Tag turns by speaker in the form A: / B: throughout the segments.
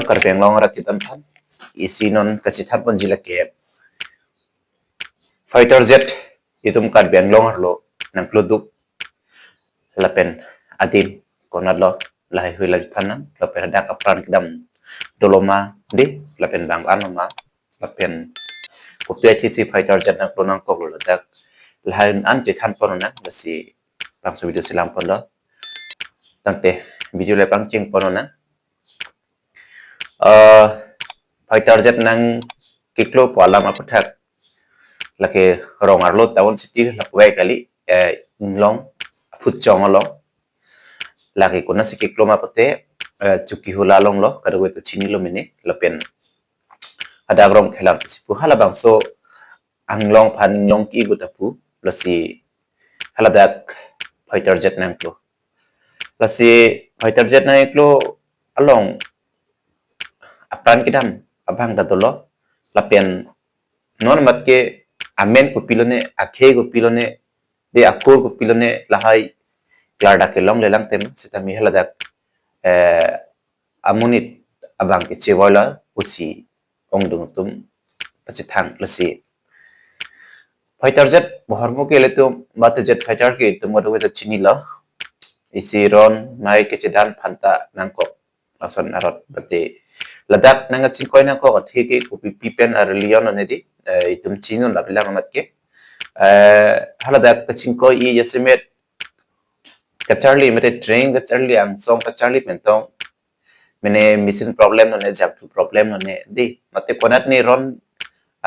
A: Salam kar Anglong rakitan pan isinon kasitan pon jila ke fighter jet itum kar Anglong lo nang kluduk lapen adin konadlo lahai hui lagi tanan lapen ada kapran kedam doloma di lapen bang anoma lapen kopiah si fighter jet nang klonang kok lo tak lahan an jitan pon na lasi bang so video silam pon lo tangte video lepang cing pon na fighter jet nang kiklo palam apathak laki rong arlo tawon city lakwai kali Englong phut chong along laki kuna si kiklo mapate chokihola long lo kada go to chini lo mini lapen ada rong khelam si pu hala bang so Anglong phan Englongki go tapu lasi hala dak fighter jet nang klo lasi fighter jet nang klo along apan kidam abang datolo lapen non mat ke amen ko pilone akhe ko pilone de akur ko pilone lahai klarda ke long lelang tem sita mi heladak amunit abang ke chewola usi ongdung tum pachithang lasi fighter jet boharmo ke letum bate jet fighter ke tum wadu weda chinila isi ron mai ke chedan phanta nangko lason arot bate ladak nanga chingkoi nangko thike ko pipen ar lion anedi itum chino la bilang amat ke haladak chingkoi I yesimet ka Charlie mete train ka Charlie ang song ka Charlie mentong mene mission problem no ne jab problem no ne di mate konat ni ron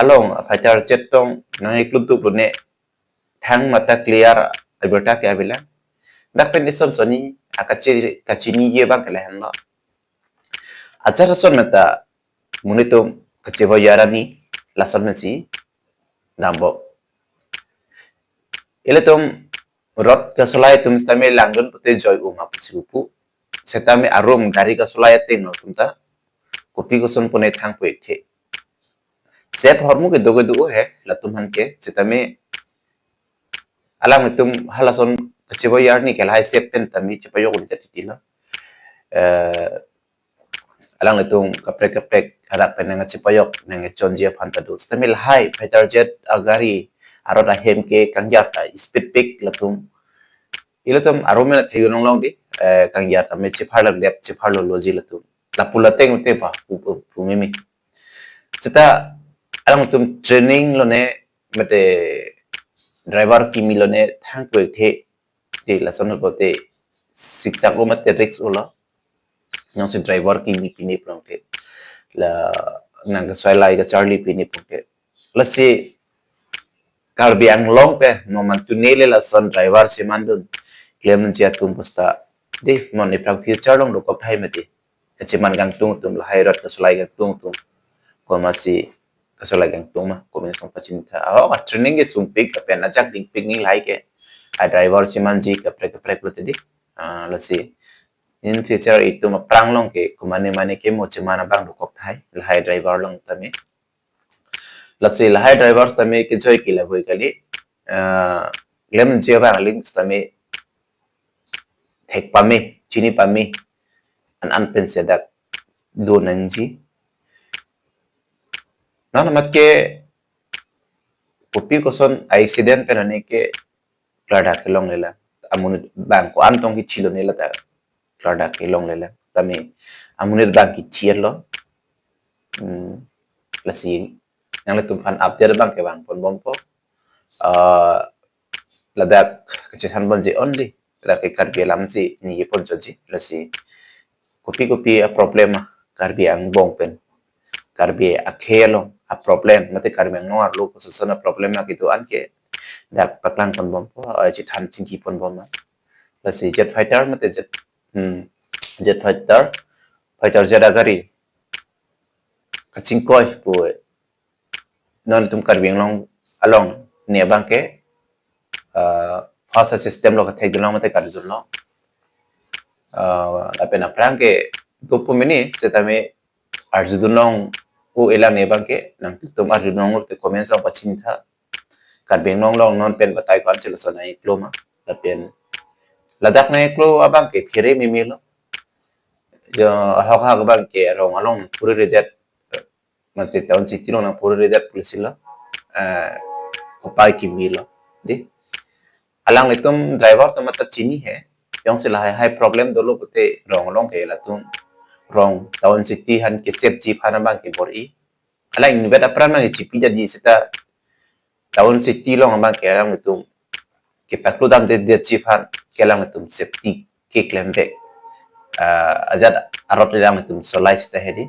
A: along fighter jet tong nang iklub tu ne thang mata clear alberta ke abila dak pen ison soni akachini ye bang kala hanno ajar son mata munitum kachevo yarani lason mensi nambo eletum rot kasolai tum stame langdon pute joy uma psiupu setame arum gari kasolai ting no tumta kopi ko son pune thang pe the sep hormu ke dogo dogo he latum han ke setame alam tum halason kachevo yarni kelai sep pen tami chepayo ko titila alang letung kaprek harap penang cipayok nang chonjia phantadu stamil hai fighter jet agari aroda hem ke kangyata speed peak latung ilatum aromena thegunong long di kangyata me chipharla lep chipharlo loji latung lapula teng te ba pumimi sita alang tum training lo ne mate driver kimi lo ne thang ko the di lason bote siksa ko mate risk ulo yang si driver kimi pini prongke la nang ka soilai ka Charlie pini prongke la si kalbi Anglong pe no man tunele la son driver si mandun claim nun chia tum pusta de mon ni prang future long lokop thai mati ka chiman gang tung tum la hairat ka solai gang tung ko masi ka solai gang tung ma ko men song pachin tha a training ge sum pik pe na jak ding pik ni lai ke a driver si man ji ka prek lo tedi la si in future itu ma prang long ke kumane mane ke mo chimana bang dokok thai lahai driver long tame lasi lahai driver tame ke joy kila boi kali lem je bang links tame thek pame chini pame an pense dak do nangji nana mat ke kopi koson accident penane ke klada ke long lela amun bang ko antong ki chilo nela ta klada ke long lela tame amunir bang ki chierlo lasi yang letum fan update bang ke bang pon bompo ladak kecitan bonje only laki karbi alam si ni pon joji lasi kopi problema karbi ang bongpen karbi akhelo a problem mate karbi ang noar lo posana problema gitu anke dak paklang pon bompo citan cingki pon bomma lasi jet fighter mate jet fighter jet agari kachingkoi pu non tum karbi along ne bangke fasa system lo ka thai gulong mate kar julno apena prangke tupu mini setame arjudunong u ela ne bangke nang tum arjudunong te comments of pachinta kar bengnong long non pen batai kan sila sonai kloma lapen ladak na klo abangke phire mimilo jo hak bang ke rong along puri rejet mati tahun city long na puri rejet pulisila upai ki milo di alang itum driver to mata chini hai yang sila hai problem dolo pute rong along ke la tum rong tahun city han ke sep jeep han bang ke bori alang ni beta pran mang chipi jadi seta tahun city long bang ke alang itum ke paklu dam de jeep han ke alang itum safety ke klembe ajat arot alang itum solai sita hedi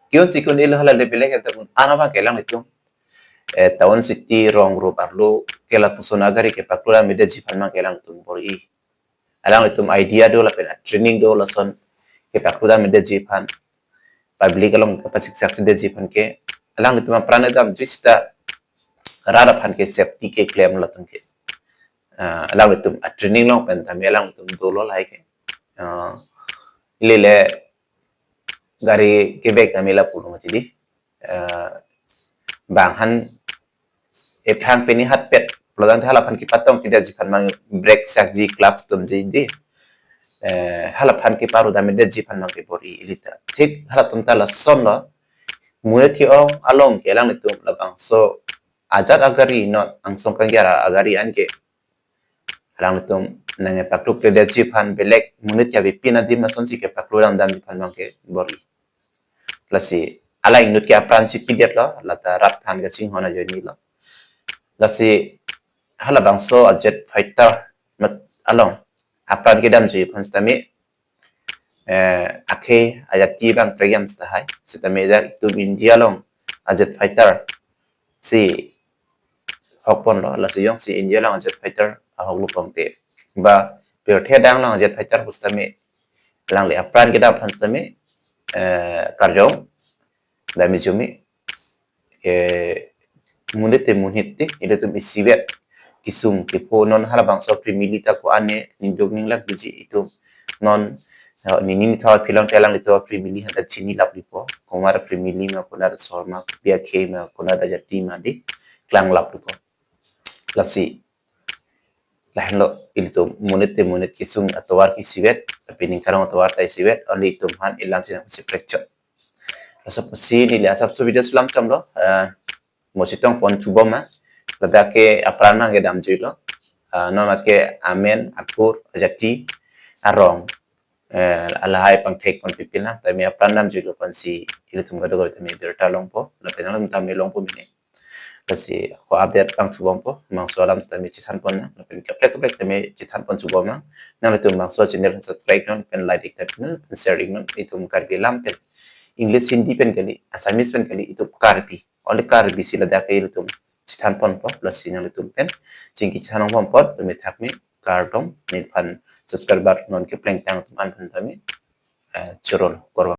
A: kion sikon il hala le bilek enta ana ba kelang itum tahun city rong ro parlo ke la pusona gari ke paklu dam de jeep han mang kelang itum bori alang itum idea do la pena training do la son ke paklu dam de jeep han public along kapasik saksi de jeep han ke alang itum prana dam jista rara phan ke safety ke claim la tum ke alang itum training long pen tham alang itum dolo lai ke lele gari ke bek tamila puno mati di bang han ephang peni hat pet plodan hala phan ki patong tidak jipan mang break sak ji clubs tum ji di hala phan ki paru dame de jipan mang ke bori ilita thik hala tum tala son lo muet ki ong along ke lang itum labang so ajat agari not ang song kang yara agari an ke lang itum nange pakluk de jipan belek munit ya bipina di mason si ke pakluk dam dam jipan mang ke bori lasi ala inut ke apran si pidet lo lata rat than ke ching hona joni lo lasi hala bangso ajet fighter mat along apran ke dam ji konstami akhe ayati bang program sta hai sitame da tu india long ajet fighter si hokpon lo lasi yong si india long ajet fighter ahok lu pongte ba pure the dang long ajet fighter kustami lang le apran ke da konstami karjong da mijumi munit ile tum isiwet kisum ke po non hala bang so primilita ko ane nindog ning lak buji itu non nini thaw philang telang itu primili handa chini lap lipo komar primili ma konar sorma pia ke ma konar da jati ma di klang lap lipo lasi lahlo ilto munit kisum atwar ki siwet pining karang atwar tai siwet only itu han ilang sina si fracture so si ni la sab so video sulam chamlo mo sitong pon chuboma ladake aprana ge dam jilo non ke amen akur jati arong alahai pang tek pon pipina tami aprana jilo pon si ilutum gado gado tami berta longpo la penang tami longpo mine kasi ko update pang chubompo mang so alam tami chitan pon na pen kaplek tami chitan pon chuboma nang letum mang so channel subscribe non pen like dik non pen sharing non itum karbi lam pen English Hindi pen kali Assamese pen kali itu karbi oleh karbi sila dakai itu chitan pon po plus sinyal itu pen jingki chitan pon pot demi takmi kardom ni pan subscriber non ke plank tang pan tami curol korwa